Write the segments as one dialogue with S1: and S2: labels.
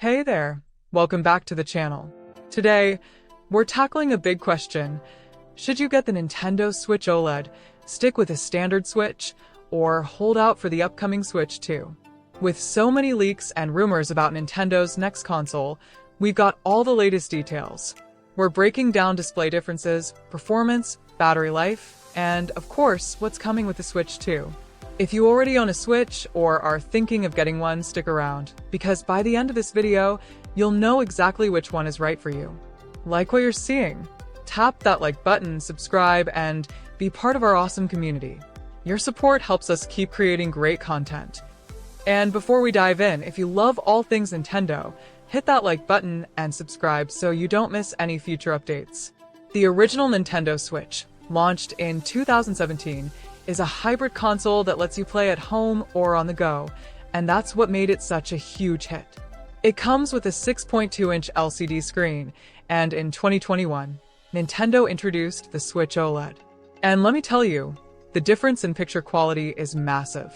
S1: Hey there, welcome back to the channel. Today, we're tackling a big question. Should you get the Nintendo Switch OLED, stick with a standard Switch, or hold out for the upcoming Switch 2? With so many leaks and rumors about Nintendo's next console, we've got all the latest details. We're breaking down display differences, performance, battery life, and of course, what's coming with the Switch 2. If you already own a Switch or are thinking of getting one, stick around, because by the end of this video, you'll know exactly which one is right for you. Like what you're seeing? Tap that like button, subscribe, and be part of our awesome community. Your support helps us keep creating great content. And before we dive in, if you love all things Nintendo, hit that like button and subscribe so you don't miss any future updates. The original Nintendo Switch, launched in 2017, is a hybrid console that lets you play at home or on the go, and that's what made it such a huge hit. It comes with a 6.2-inch LCD screen, and in 2021, Nintendo introduced the Switch OLED. And let me tell you, the difference in picture quality is massive.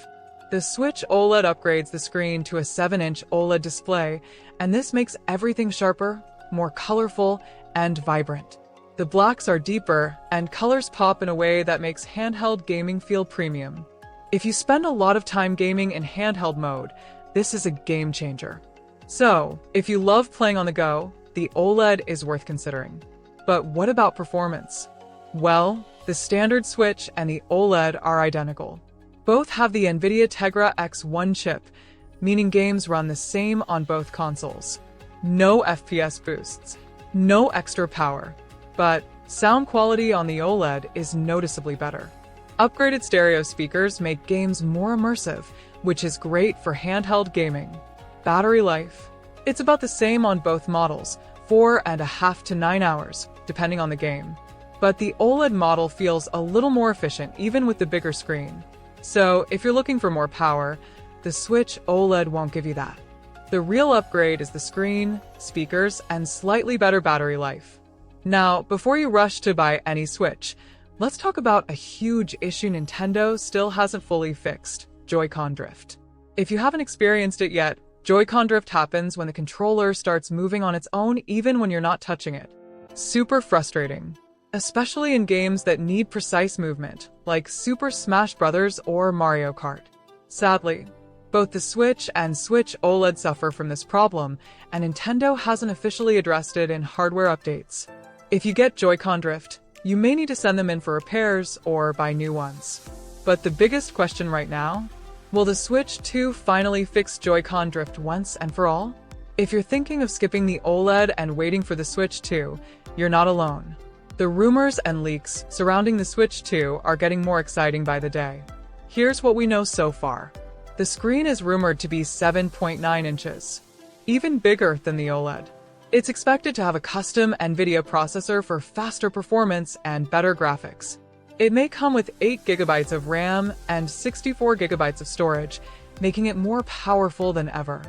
S1: The Switch OLED upgrades the screen to a 7-inch OLED display, and this makes everything sharper, more colorful, and vibrant. The blacks are deeper, and colors pop in a way that makes handheld gaming feel premium. If you spend a lot of time gaming in handheld mode, this is a game changer. So, if you love playing on the go, the OLED is worth considering. But what about performance? Well, the standard Switch and the OLED are identical. Both have the NVIDIA Tegra X1 chip, meaning games run the same on both consoles. No FPS boosts, no extra power. But sound quality on the OLED is noticeably better. Upgraded stereo speakers make games more immersive, which is great for handheld gaming. Battery life. It's about the same on both models, 4.5 to 9 hours, depending on the game. But the OLED model feels a little more efficient even with the bigger screen. So if you're looking for more power, the Switch OLED won't give you that. The real upgrade is the screen, speakers, and slightly better battery life. Now, before you rush to buy any Switch, let's talk about a huge issue Nintendo still hasn't fully fixed: Joy-Con drift. If you haven't experienced it yet, Joy-Con drift happens when the controller starts moving on its own even when you're not touching it. Super frustrating, especially in games that need precise movement, like Super Smash Bros. Or Mario Kart. Sadly, both the Switch and Switch OLED suffer from this problem, and Nintendo hasn't officially addressed it in hardware updates. If you get Joy-Con drift, you may need to send them in for repairs or buy new ones. But the biggest question right now? Will the Switch 2 finally fix Joy-Con drift once and for all? If you're thinking of skipping the OLED and waiting for the Switch 2, you're not alone. The rumors and leaks surrounding the Switch 2 are getting more exciting by the day. Here's what we know so far. The screen is rumored to be 7.9 inches, even bigger than the OLED. It's expected to have a custom NVIDIA processor for faster performance and better graphics. It may come with 8 GB of RAM and 64 GB of storage, making it more powerful than ever.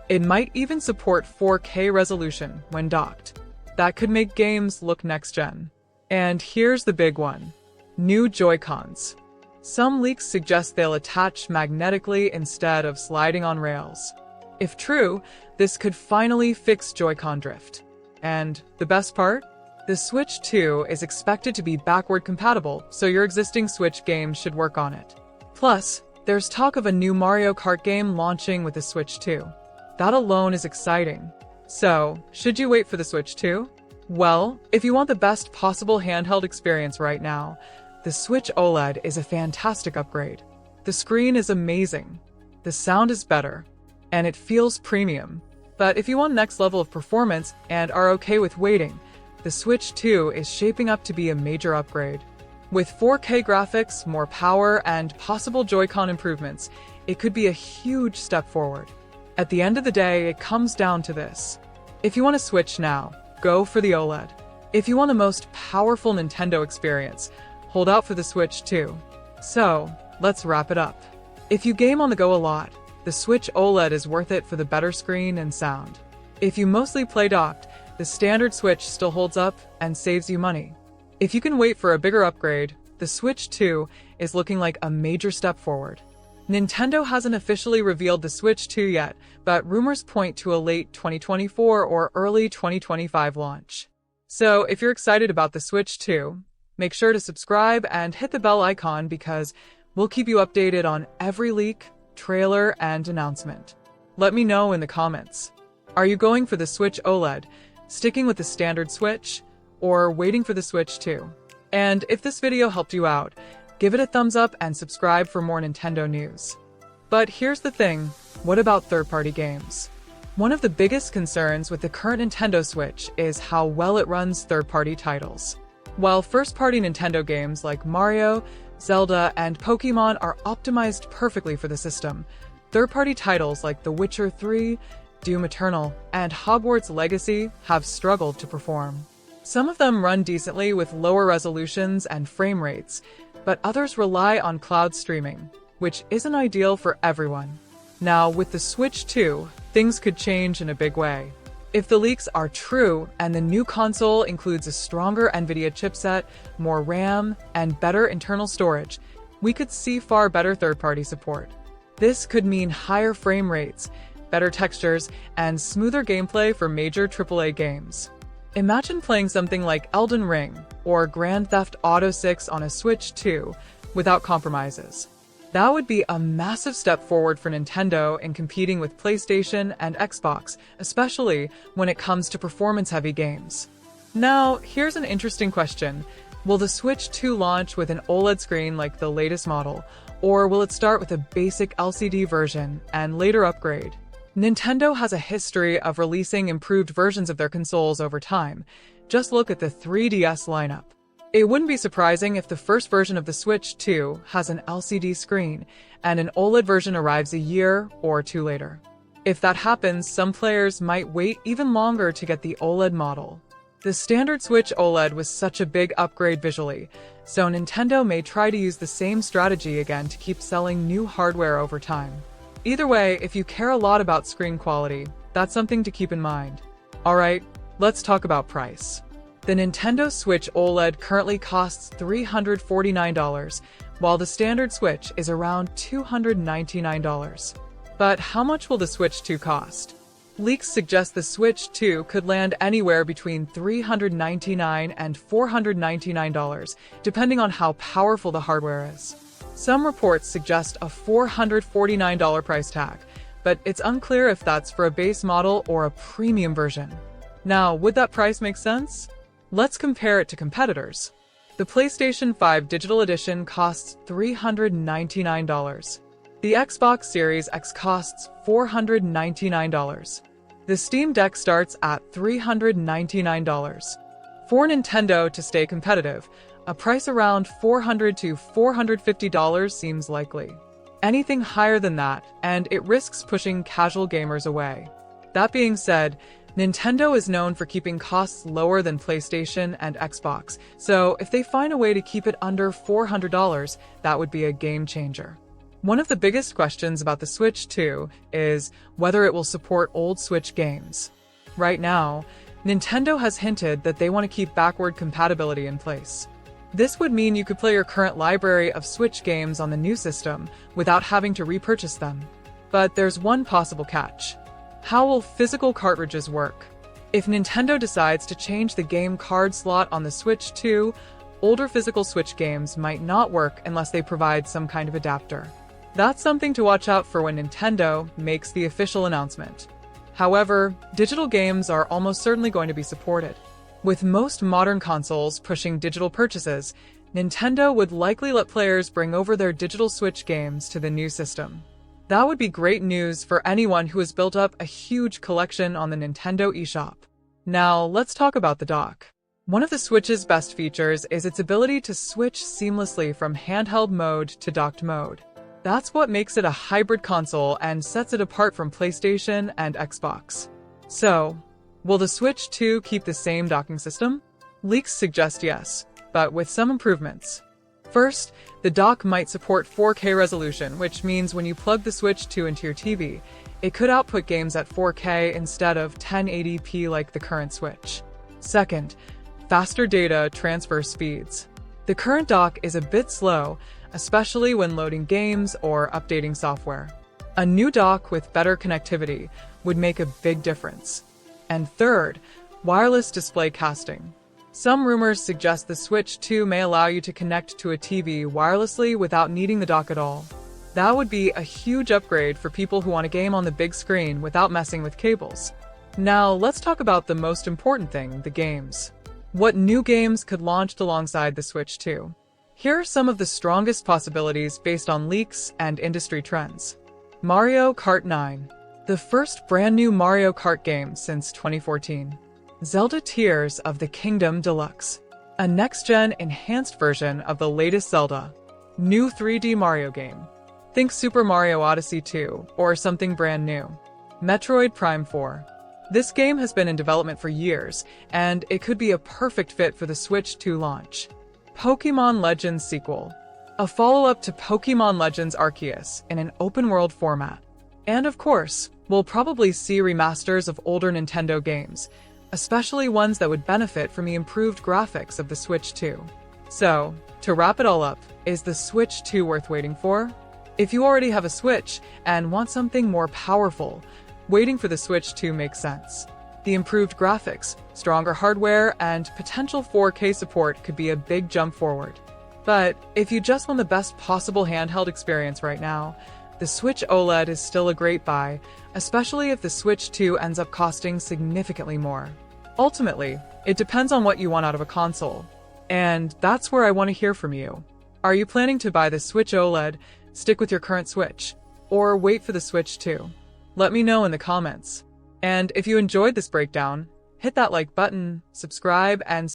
S1: It might even support 4K resolution when docked. That could make games look next-gen. And here's the big one: new Joy-Cons. Some leaks suggest they'll attach magnetically instead of sliding on rails. If true, this could finally fix Joy-Con drift. And the best part? The Switch 2 is expected to be backward compatible, so your existing Switch games should work on it. Plus, there's talk of a new Mario Kart game launching with the Switch 2. That alone is exciting. So, should you wait for the Switch 2? Well, if you want the best possible handheld experience right now, the Switch OLED is a fantastic upgrade. The screen is amazing, the sound is better, and it feels premium. But if you want next level of performance and are okay with waiting, the Switch 2 is shaping up to be a major upgrade. With 4K graphics, more power, and possible Joy-Con improvements, it could be a huge step forward. At the end of the day, it comes down to this. If you want to Switch now, go for the OLED. If you want the most powerful Nintendo experience, hold out for the Switch 2. So, let's wrap it up. If you game on the go a lot, the Switch OLED is worth it for the better screen and sound. If you mostly play docked, the standard Switch still holds up and saves you money. If you can wait for a bigger upgrade, the Switch 2 is looking like a major step forward. Nintendo hasn't officially revealed the Switch 2 yet, but rumors point to a late 2024 or early 2025 launch. So if you're excited about the Switch 2, make sure to subscribe and hit the bell icon because we'll keep you updated on every leak, trailer, and announcement. Let me know in the comments. Are you going for the Switch OLED, sticking with the standard Switch, or waiting for the Switch 2? And if this video helped you out, give it a thumbs up and subscribe for more Nintendo news. But here's the thing, what about third-party games? One of the biggest concerns with the current Nintendo Switch is how well it runs third-party titles. While first-party Nintendo games like Mario, Zelda, and Pokemon are optimized perfectly for the system, third-party titles like The Witcher 3, Doom Eternal, and Hogwarts Legacy have struggled to perform. Some of them run decently with lower resolutions and frame rates, but others rely on cloud streaming, which isn't ideal for everyone. Now, with the Switch 2, things could change in a big way. If the leaks are true and the new console includes a stronger NVIDIA chipset, more RAM, and better internal storage, we could see far better third-party support. This could mean higher frame rates, better textures, and smoother gameplay for major AAA games. Imagine playing something like Elden Ring or Grand Theft Auto 6 on a Switch 2 without compromises. That would be a massive step forward for Nintendo in competing with PlayStation and Xbox, especially when it comes to performance-heavy games. Now, here's an interesting question. Will the Switch 2 launch with an OLED screen like the latest model, or will it start with a basic LCD version and later upgrade? Nintendo has a history of releasing improved versions of their consoles over time. Just look at the 3DS lineup. It wouldn't be surprising if the first version of the Switch 2 has an LCD screen and an OLED version arrives a year or two later. If that happens, some players might wait even longer to get the OLED model. The standard Switch OLED was such a big upgrade visually, so Nintendo may try to use the same strategy again to keep selling new hardware over time. Either way, if you care a lot about screen quality, that's something to keep in mind. Alright, let's talk about price. The Nintendo Switch OLED currently costs $349, while the standard Switch is around $299. But how much will the Switch 2 cost? Leaks suggest the Switch 2 could land anywhere between $399 and $499, depending on how powerful the hardware is. Some reports suggest a $449 price tag, but it's unclear if that's for a base model or a premium version. Now, would that price make sense? Let's compare it to competitors. The PlayStation 5 Digital Edition costs $399. The Xbox Series X costs $499. The Steam Deck starts at $399. For Nintendo to stay competitive, a price around $400 to $450 seems likely. Anything higher than that, and it risks pushing casual gamers away. That being said, Nintendo is known for keeping costs lower than PlayStation and Xbox, so if they find a way to keep it under $400, that would be a game changer. One of the biggest questions about the Switch 2 is whether it will support old Switch games. Right now, Nintendo has hinted that they want to keep backward compatibility in place. This would mean you could play your current library of Switch games on the new system without having to repurchase them. But there's one possible catch. How will physical cartridges work? If Nintendo decides to change the game card slot on the Switch 2, older physical Switch games might not work unless they provide some kind of adapter. That's something to watch out for when Nintendo makes the official announcement. However, digital games are almost certainly going to be supported. With most modern consoles pushing digital purchases, Nintendo would likely let players bring over their digital Switch games to the new system. That would be great news for anyone who has built up a huge collection on the Nintendo eShop. Now, let's talk about the dock. One of the Switch's best features is its ability to switch seamlessly from handheld mode to docked mode. That's what makes it a hybrid console and sets it apart from PlayStation and Xbox. So, will the Switch 2 keep the same docking system? Leaks suggest yes, but with some improvements. First, the dock might support 4K resolution, which means when you plug the Switch 2 into your TV, it could output games at 4K instead of 1080p like the current Switch. Second, faster data transfer speeds. The current dock is a bit slow, especially when loading games or updating software. A new dock with better connectivity would make a big difference. And third, wireless display casting. Some rumors suggest the Switch 2 may allow you to connect to a TV wirelessly without needing the dock at all. That would be a huge upgrade for people who want to game on the big screen without messing with cables. Now, let's talk about the most important thing, the games. What new games could launch alongside the Switch 2? Here are some of the strongest possibilities based on leaks and industry trends. Mario Kart 9, the first brand new Mario Kart game since 2014. Zelda Tears of the Kingdom Deluxe, a next-gen enhanced version of the latest Zelda. New 3D Mario game. Think Super Mario Odyssey 2 or something brand new. Metroid Prime 4. This game has been in development for years, and it could be a perfect fit for the Switch 2 launch. Pokémon Legends sequel. A follow-up to Pokémon Legends Arceus in an open-world format. And of course, we'll probably see remasters of older Nintendo games, especially ones that would benefit from the improved graphics of the Switch 2. So, to wrap it all up, is the Switch 2 worth waiting for? If you already have a Switch and want something more powerful, waiting for the Switch 2 makes sense. The improved graphics, stronger hardware, and potential 4K support could be a big jump forward. But if you just want the best possible handheld experience right now, the Switch OLED is still a great buy, especially if the Switch 2 ends up costing significantly more. Ultimately, it depends on what you want out of a console. And that's where I want to hear from you. Are you planning to buy the Switch OLED, stick with your current Switch, or wait for the Switch 2? Let me know in the comments. And if you enjoyed this breakdown, hit that like button, subscribe, and